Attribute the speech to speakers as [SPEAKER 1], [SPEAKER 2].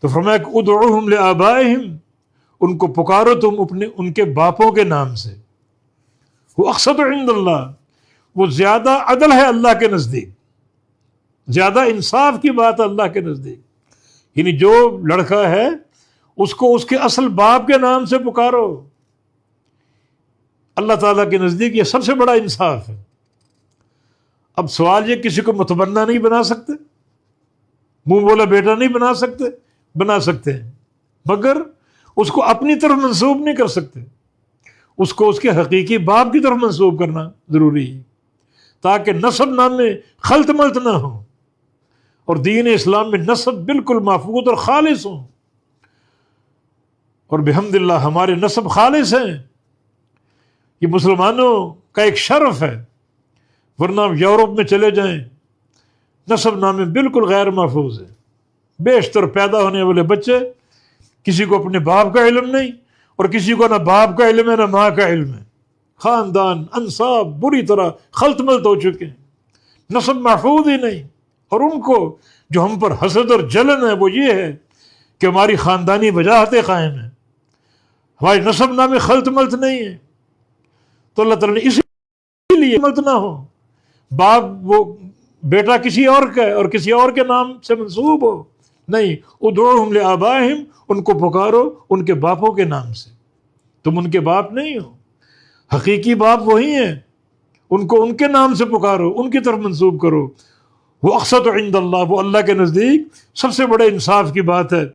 [SPEAKER 1] تو فرمایا کہ ادعوہم لآبائہم، ان کو پکارو تم ان کے باپوں کے نام سے، وہ اقسط عند اللہ، وہ زیادہ عدل ہے اللہ کے نزدیک، زیادہ انصاف کی بات ہے اللہ کے نزدیک. یعنی جو لڑکا ہے اس کو اس کے اصل باپ کے نام سے پکارو، اللہ تعالیٰ کے نزدیک یہ سب سے بڑا انصاف ہے. اب سوال یہ، کسی کو متبنہ نہیں بنا سکتے، منہ بولا بیٹا نہیں بنا سکتے؟ بنا سکتے ہیں، مگر اس کو اپنی طرف منسوب نہیں کر سکتے، اس کو اس کے حقیقی باپ کی طرف منسوب کرنا ضروری ہے تاکہ نسب نام میں خلط ملط نہ ہو، اور دین اسلام میں نسب بالکل محفوظ اور خالص ہوں. اور بحمد اللہ ہمارے نسب خالص ہیں، یہ مسلمانوں کا ایک شرف ہے. ورنہ یورپ میں چلے جائیں، نسب نامے بالکل غیر محفوظ ہے. بیشتر پیدا ہونے والے بچے کسی کو اپنے باپ کا علم نہیں، اور کسی کو نہ باپ کا علم ہے نہ ماں کا علم ہے. خاندان انساب بری طرح خلط ملط ہو چکے ہیں، نسب محفوظ ہی نہیں. اور ان کو جو ہم پر حسد اور جلن ہے وہ یہ ہے کہ ہماری خاندانی وجاہتیں قائم ہیں، ہماری نسب نامے خلط ملط نہیں ہے. تو اللہ تعالیٰ نے اسی لیے ملط نہ ہو، باپ وہ بیٹا کسی اور کا ہے اور کسی اور کے نام سے منسوب ہو، نہیں. ادعوہم لآبائہم، ان کو پکارو ان کے باپوں کے نام سے، تم ان کے باپ نہیں ہو، حقیقی باپ وہی ہیں، ان کو ان کے نام سے پکارو، ان کی طرف منسوب کرو. وہ اقسط عند اللہ، وہ اللہ کے نزدیک سب سے بڑے انصاف کی بات ہے.